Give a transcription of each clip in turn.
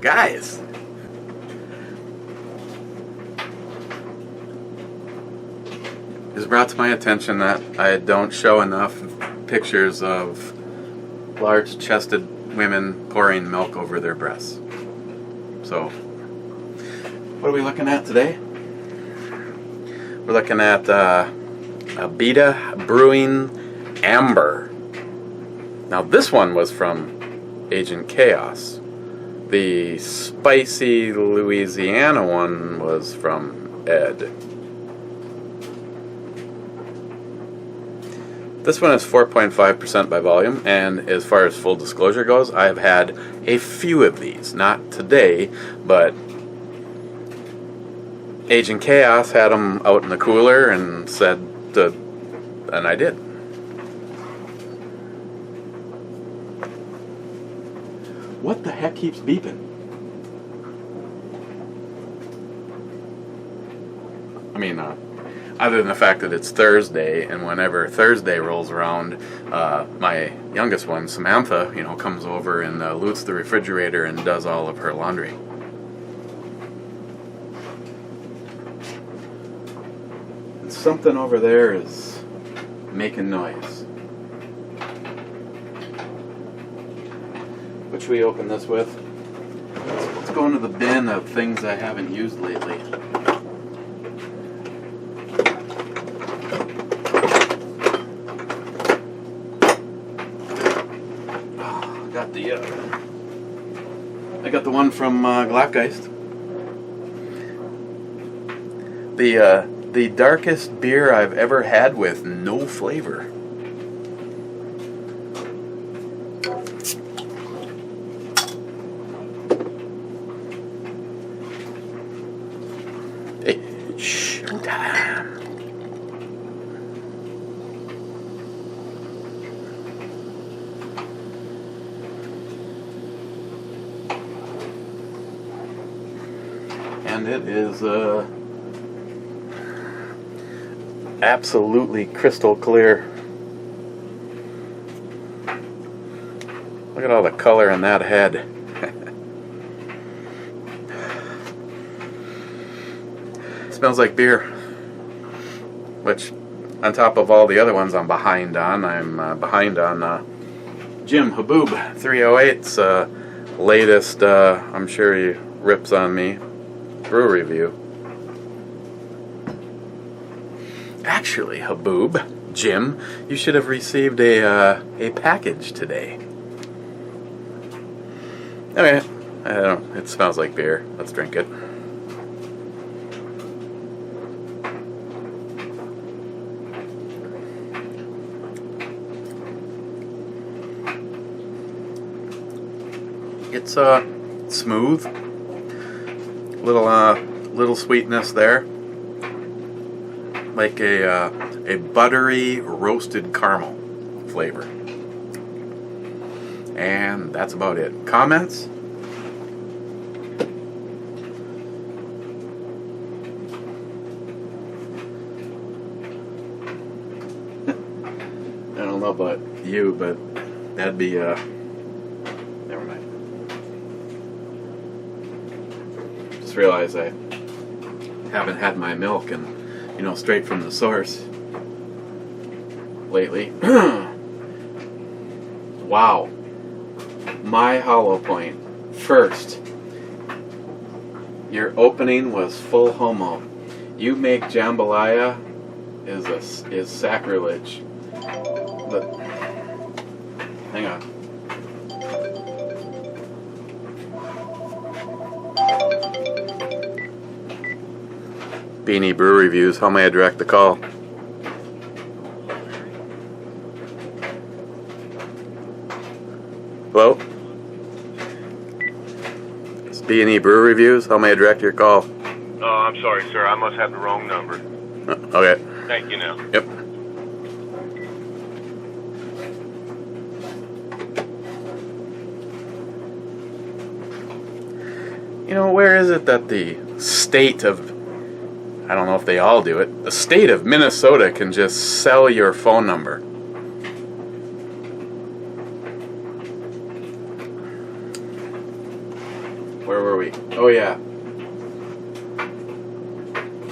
Guys, it was brought to my attention that I don't show enough pictures of large-chested women pouring milk over their breasts. So, what are we looking at today? We're looking at BandEBrewing Amber. Now this one was from Agent Chaos. The spicy Louisiana one was from Ed. This one is 4.5% by volume, and as far as full disclosure goes, I've had a few of these. Not today, but Agent Chaos had them out in the cooler and said, and I did. What the heck keeps beeping? I mean, other than the fact that it's Thursday, and whenever Thursday rolls around, my youngest one, Samantha, comes over and loots the refrigerator and does all of her laundry. And something over there is making noise. What should we open this with? Let's go into the bin of things I haven't used lately. I got the one from Glackgeist. The darkest beer I've ever had with no flavor. Hey, showtime. And it is absolutely crystal clear. Look at all the color in that head. Smells like beer. Which, on top of all the other ones I'm behind on, behind on Jim Haboob 308's latest, I'm sure he rips on me, brew review. Actually, Haboob, Jim, you should have received a package today. Okay, I don't know, it smells like beer. Let's drink it. It's smooth. Little sweetness there, like a buttery roasted caramel flavor, and that's about it. Comments? I don't know about you, but that'd be never mind. Just realized I haven't had my milk and straight from the source lately. Wow. My hollow point. First, your opening was full homo. You make jambalaya is sacrilege. But hang on. BandEBrewReviews, how may I direct the call? Hello? It's BandEBrewReviews, how may I direct your call? Oh, I'm sorry, sir. I must have the wrong number. Okay. Thank you now. Yep. Where is it that the state of, I don't know if they all do it, the state of Minnesota can just sell your phone number? Where Oh yeah.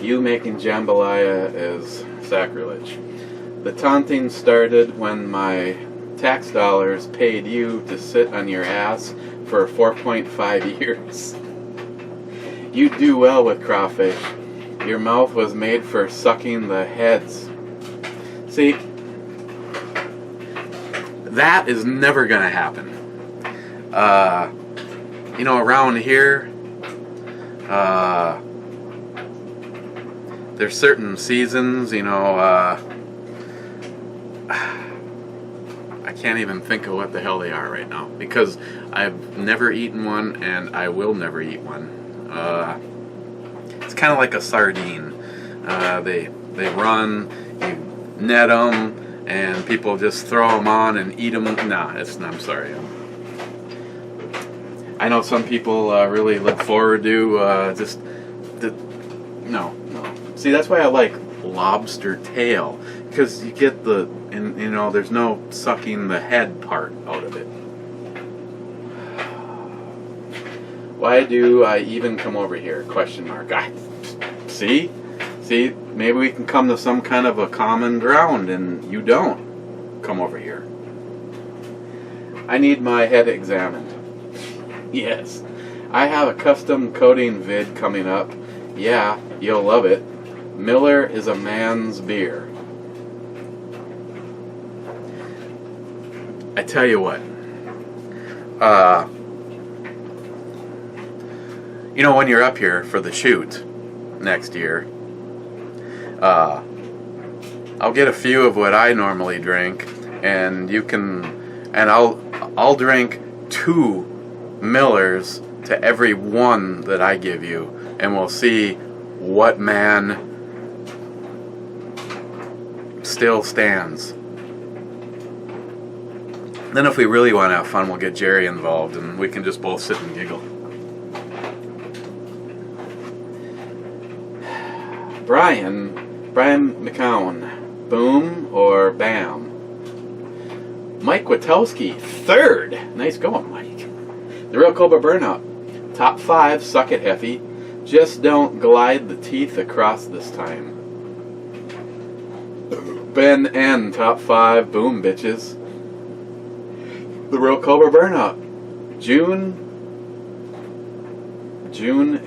You making jambalaya is sacrilege. The taunting started when my tax dollars paid you to sit on your ass for 4.5 years. You do well with crawfish. Your mouth was made for sucking the heads. See, that is never going to happen. You know, around here, there's certain seasons, you know, I can't even think of what the hell they are right now because I've never eaten one and I will never eat one. It's kind of like a sardine. They run, you net them, and people just throw them on and eat them. Nah, I'm sorry. I know some people really look forward to no. See, that's why I like lobster tail, because you get you know, there's no sucking the head part out of it. Why do I even come over here? Question mark. See, maybe we can come to some kind of a common ground, and you don't come over here. I need my head examined. Yes, I have a custom coating vid coming up. Yeah, you'll love it. Miller is a man's beer. I tell you what. You know, when you're up here for the shoot next year, I'll get a few of what I normally drink, and I'll drink 2 Millers to every one that I give you, and we'll see what man still stands. Then if we really want to have fun, we'll get Jerry involved and we can just both sit and giggle. Brian McCown, boom or bam? Mike Witowski, 3rd. Nice going, Mike. The Real Cobra Burnout, top 5, suck it Heffy. Just don't glide the teeth across this time. Ben N, top 5, boom bitches. The Real Cobra Burnout, June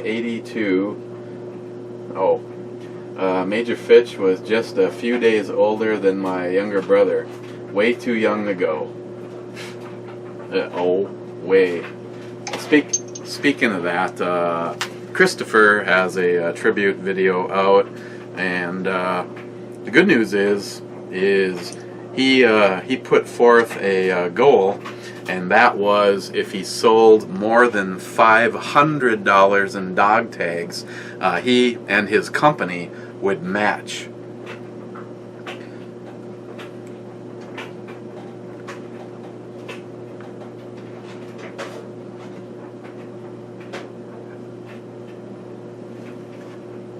82. Oh, Major Fitch was just a few days older than my younger brother. Way too young to go. Way. Speaking of that, Christopher has a tribute video out, and the good news is he put forth a goal, and that was if he sold more than $500 in dog tags, he and his company would match.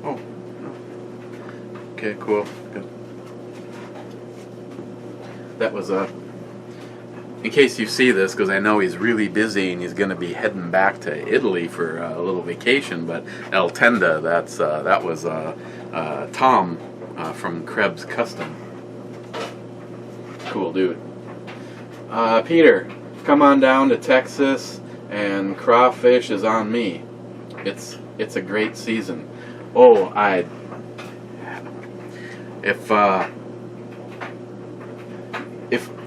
Oh, okay, cool. Good. That was in case you see this, because I know he's really busy and he's going to be heading back to Italy for a little vacation. But El Tenda, that was Tom from Krebs Custom. Cool dude. Peter, come on down to Texas, and crawfish is on me. It's a great season. Oh,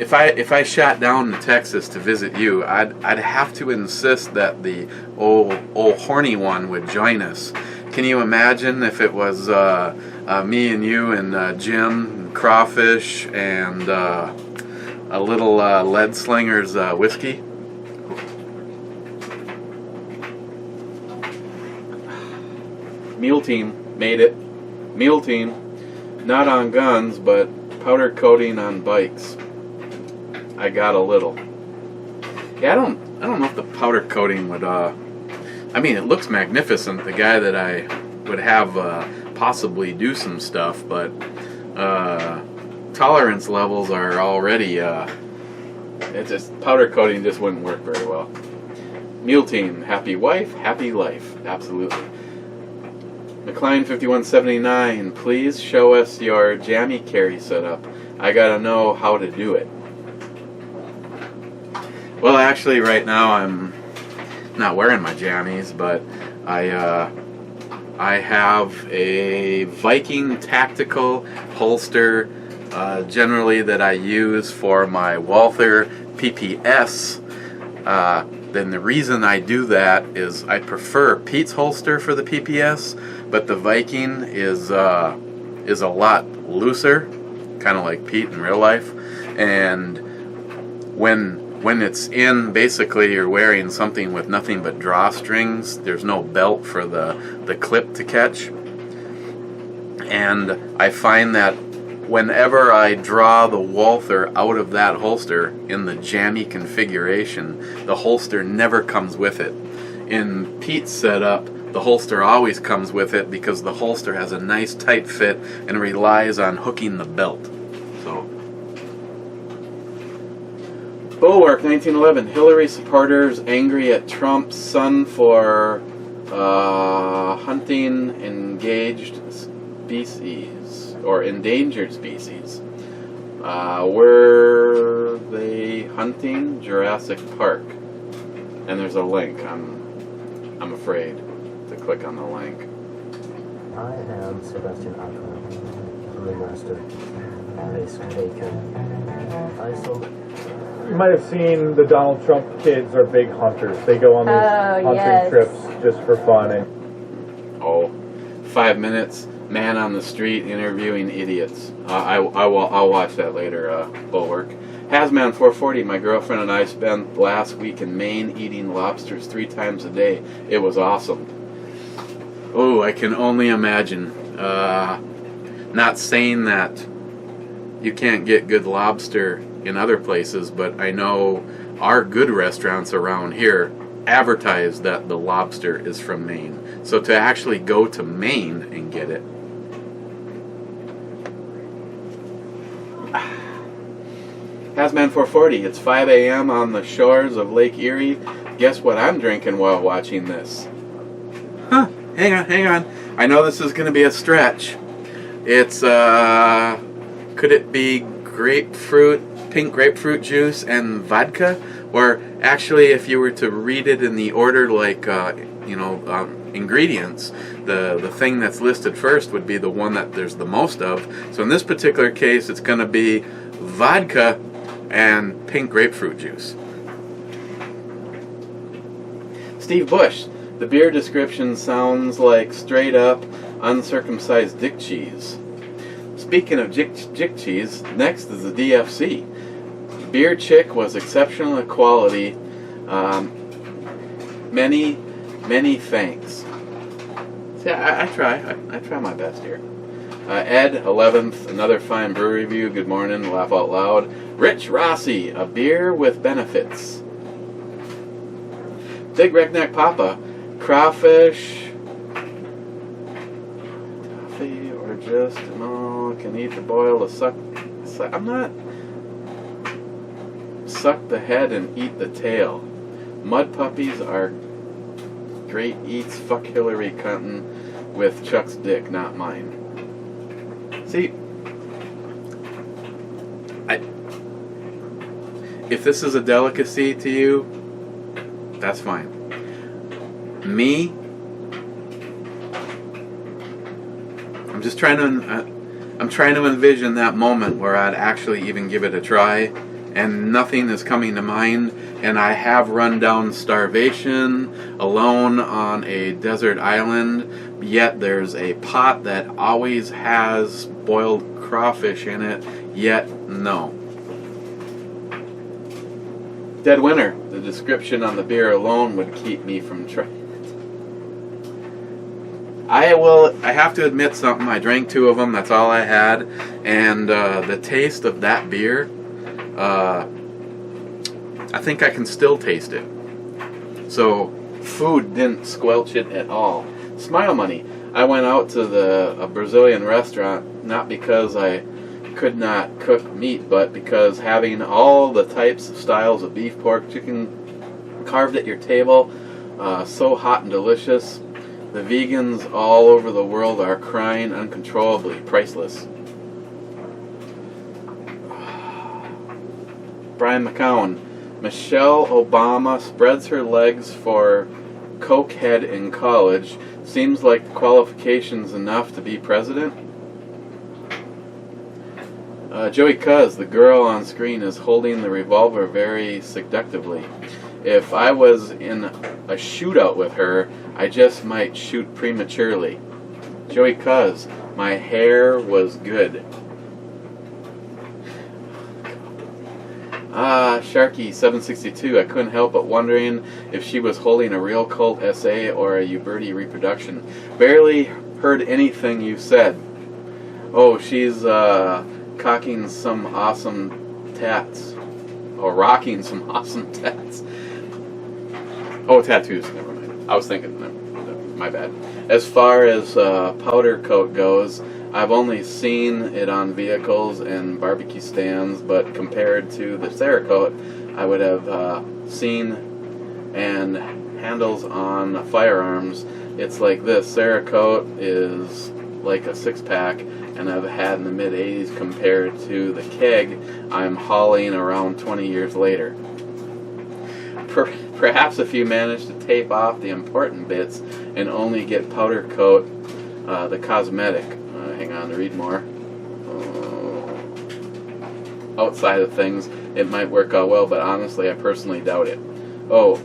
If I shot down to Texas to visit you, I'd have to insist that the old horny one would join us. Can you imagine if it was me and you and Jim and crawfish and a little Lead Slingers whiskey? Mule Team made it. Mule Team, not on guns, but powder coating on bikes. I got a little. Yeah, I don't know if the powder coating would. I mean, it looks magnificent. The guy that I would have possibly do some stuff, but tolerance levels are already. It's just powder coating just wouldn't work very well. Mule Team, happy wife, happy life. Absolutely. McLean 5179, please show us your jammy carry setup. I gotta know how to do it. Well, actually, right now I'm not wearing my jammies, but I have a Viking tactical holster, generally that I use for my Walther PPS. Then the reason I do that is I prefer Pete's holster for the PPS, but the Viking is a lot looser, kind of like Pete in real life. And when it's in, basically you're wearing something with nothing but drawstrings. There's no belt for the clip to catch. And I find that whenever I draw the Walther out of that holster in the jammy configuration, the holster never comes with it. In Pete's setup, the holster always comes with it because the holster has a nice tight fit and relies on hooking the belt. So, Bulwark 1911, Hillary supporters angry at Trump's son for hunting engaged species or endangered species. Were they hunting Jurassic Park? And there's a link. I'm afraid to click on the link. I am Sebastian Adler, brewmaster, Alice Bacon. You might have seen the Donald Trump kids are big hunters. They go on these hunting trips just for fun. And 5 minutes, man on the street interviewing idiots. I'll watch that later, Bulwark. Hazman 440, my girlfriend and I spent last week in Maine eating lobsters 3 times a day. It was awesome. Oh, I can only imagine. Not saying that you can't get good lobster in other places, but I know our good restaurants around here advertise that the lobster is from Maine. So to actually go to Maine and get it. Hazman 440, it's 5 a.m. on the shores of Lake Erie. Guess what I'm drinking while watching this? Huh, hang on. I know this is going to be a stretch. It's, could it be pink grapefruit juice and vodka? Or actually, if you were to read it in the order like, ingredients, the thing that's listed first would be the one that there's the most of. So in this particular case, it's going to be vodka and pink grapefruit juice. Steve Bush, the beer description sounds like straight up uncircumcised dick cheese. Speaking of dick cheese, next is the DFC. Beer Chick was exceptional quality. Many thanks. See, I try my best here. Ed, 11th, another fine brew review. Good morning, laugh out loud. Rich Rossi, a beer with benefits. Big Redneck Papa, crawfish, toffee, or just, can eat the boil to suck. I'm not. Suck the head and eat the tail. Mud puppies are great eats. Fuck Hillary Clinton with Chuck's dick, not mine. See, if this is a delicacy to you, that's fine. Me, I'm just trying to envision that moment where I'd actually even give it a try, and nothing is coming to mind, and I have run down starvation alone on a desert island, yet there's a pot that always has boiled crawfish in it, yet no. Dead Winter, the description on the beer alone would keep me from trying it. I have to admit something. I drank 2 of them, that's all I had, and the taste of that beer, I think I can still taste it. So food didn't squelch it at all. Smile Money. I went out to a Brazilian restaurant not because I could not cook meat, but because having all the types of styles of beef, pork, chicken, carved at your table, so hot and delicious. The vegans all over the world are crying uncontrollably. Priceless. Brian McCowan. Michelle Obama spreads her legs for cokehead in college. Seems like the qualifications enough to be president. Joey Cuz, the girl on screen is holding the revolver very seductively. If I was in a shootout with her, I just might shoot prematurely. Joey Cuz, my hair was good. Sharky762, I couldn't help but wondering if she was holding a real cult essay or a Uberti reproduction. Barely heard anything you said. Oh, she's cocking some awesome tats. Or rocking some awesome tats. Oh, tattoos, never mind. I was thinking, no, my bad. As far as powder coat goes, I've only seen it on vehicles and barbecue stands, but compared to the Cerakote, I would have seen and handles on firearms. It's like this. Cerakote is like a six-pack, and I've had in the mid-'80s compared to the keg I'm hauling around 20 years later. Perhaps if you manage to tape off the important bits and only get powder coat the cosmetic. Hang on to read more. Outside of things, it might work out well, but honestly, I personally doubt it. Oh,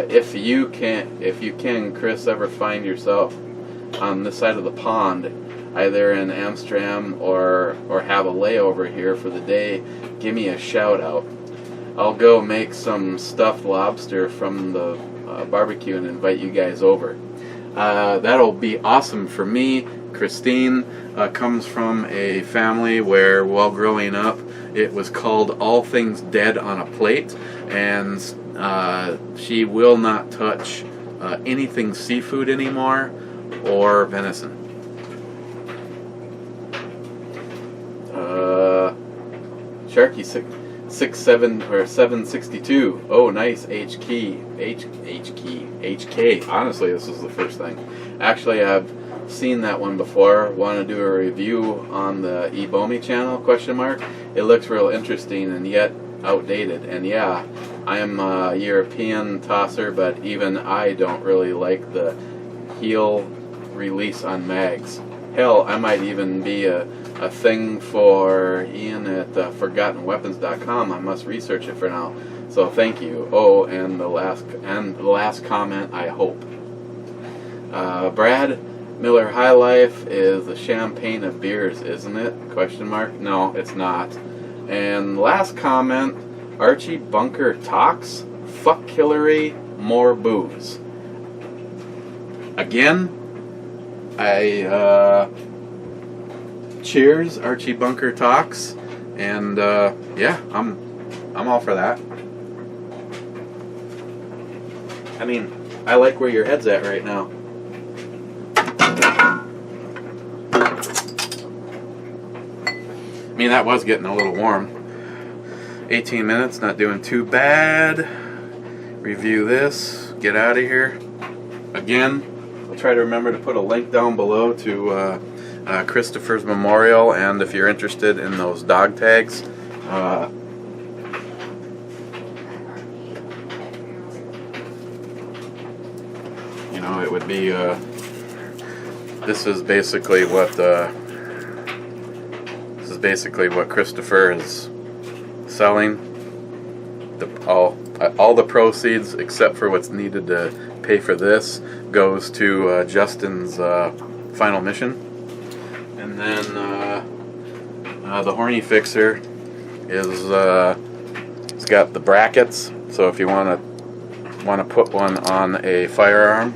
if you can, Chris, ever find yourself on this side of the pond, either in Amsterdam or have a layover here for the day, give me a shout out. I'll go make some stuffed lobster from the barbecue and invite you guys over. That'll be awesome for me. Christine comes from a family where, while growing up, it was called All Things Dead on a Plate, and she will not touch anything seafood anymore or venison. Sharky 762. Oh, nice. HK. Honestly, this is the first thing. Actually, I've seen that one before. Want to do a review on the ebomey channel? ? It looks real interesting and yet outdated. And yeah, I am a European tosser, but even I don't really like the heel release on mags. Hell, I might even be a thing for Ian at ForgottenWeapons.com. I must research it for now. So thank you. Oh, and the last comment, I hope. Brad Miller High Life is the champagne of beers, isn't it? ? No, it's not. And last comment, Archie Bunker talks. Fuck Hillary, more booze. Again, cheers, Archie Bunker talks, and yeah, I'm all for that. I mean, I like where your head's at right now. I mean, that was getting a little warm. 18 minutes, not doing too bad. Review this, get out of here. Again, I'll try to remember to put a link down below to Christopher's Memorial, and if you're interested in those dog tags, you know, it would be this is basically what Christopher is selling. All the proceeds, except for what's needed to pay for this, goes to Justin's final mission. And then the Horny Fixer is it's got the brackets. So if you want to put one on a firearm,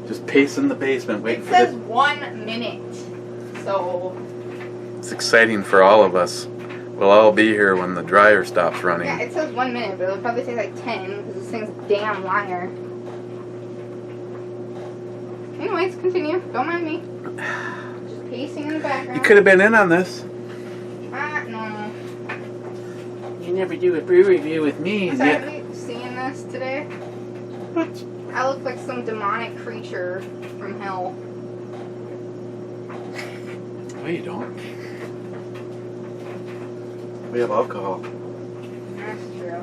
just pace in the basement waiting for it says 1 minute, so it's exciting for all of us. We'll all be here when the dryer stops running. yeah, it says 1 minute, but it'll probably take like 10 because this thing's a damn liar. Anyways, continue. Don't mind me. Just pacing in the background. You could have been in on this. No. You never do a brew review with me. I'm sorry, have you seen this today? What? I look like some demonic creature from hell. No, you don't. We have alcohol. That's true.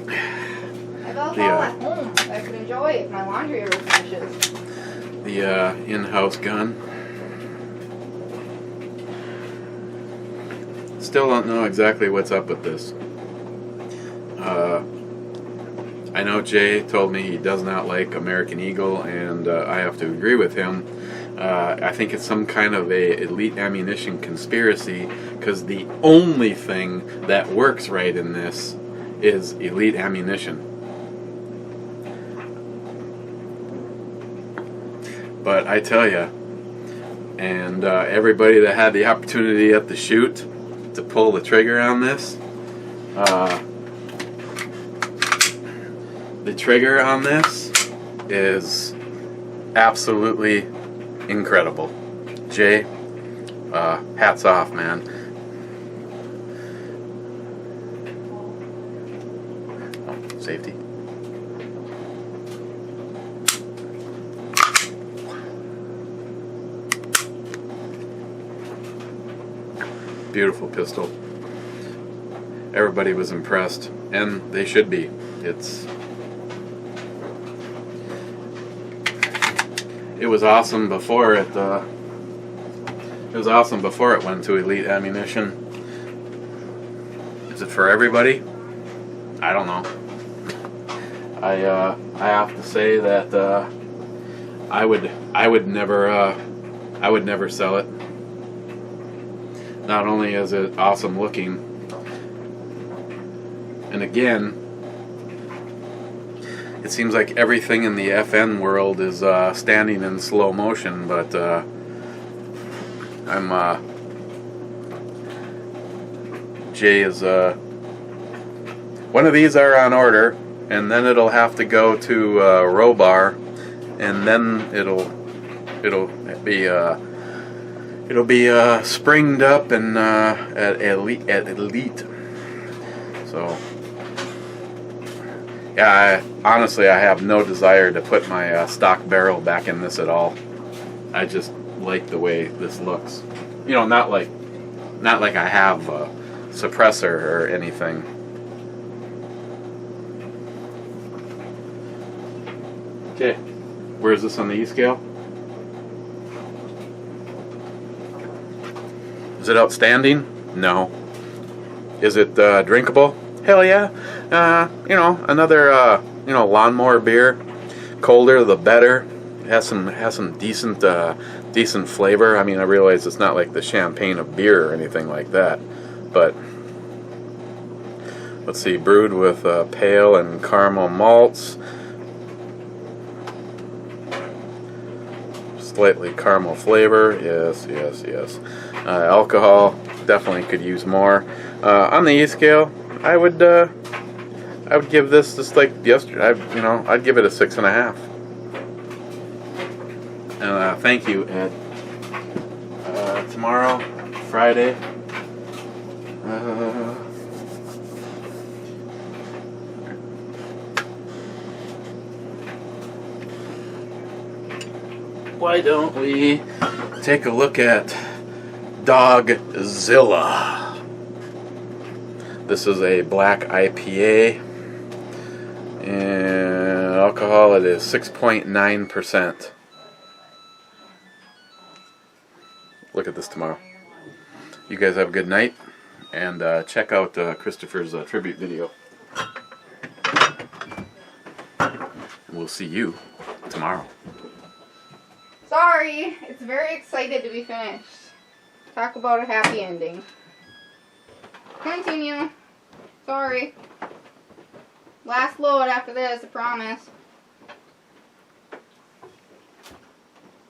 I have alcohol at home. I could enjoy if my laundry ever finishes. The in-house gun. Still don't know exactly what's up with this. I know Jay told me he does not like American Eagle, and I have to agree with him. I think it's some kind of a elite ammunition conspiracy, because the only thing that works right in this is elite ammunition. But I tell you, and everybody that had the opportunity at the shoot to pull the trigger on this, the trigger on this is absolutely incredible. Jay, hats off, man. Oh, safety. Beautiful pistol. Everybody was impressed, and they should be. It was awesome before it. It was awesome before it went to elite ammunition. Is it for everybody? I don't know. I have to say that I would never sell it. Not only is it awesome looking, and again, it seems like everything in the FN world is standing in slow motion, but Jay is one of these are on order, and then it'll have to go to Robar, and then it'll be springed up and at elite. So yeah, honestly, I have no desire to put my stock barrel back in this at all. I just like the way this looks. You know, not like I have a suppressor or anything. Okay, where is this on the E scale? Is it outstanding? No. Is it drinkable? Hell yeah. Another lawnmower beer. Colder the better. It has some decent flavor. I mean, I realize it's not like the champagne of beer or anything like that, but let's see, brewed with pale and caramel malts. Slightly caramel flavor. Yes. Alcohol definitely could use more. On the E scale, I would give this just like yesterday. I'd give it a 6.5. And thank you, Ed. Tomorrow, Friday. Why don't we take a look at Dogzilla? This is a black IPA, and alcohol, it is 6.9%. Look at this tomorrow. You guys have a good night, and check out Christopher's tribute video. And we'll see you tomorrow. Sorry, it's very excited to be finished. Talk about a happy ending. Continue. Sorry. Last load after this, I promise.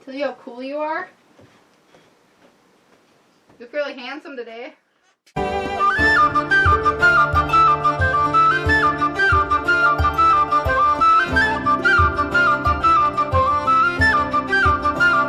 Tell you how cool you are. You look really handsome today.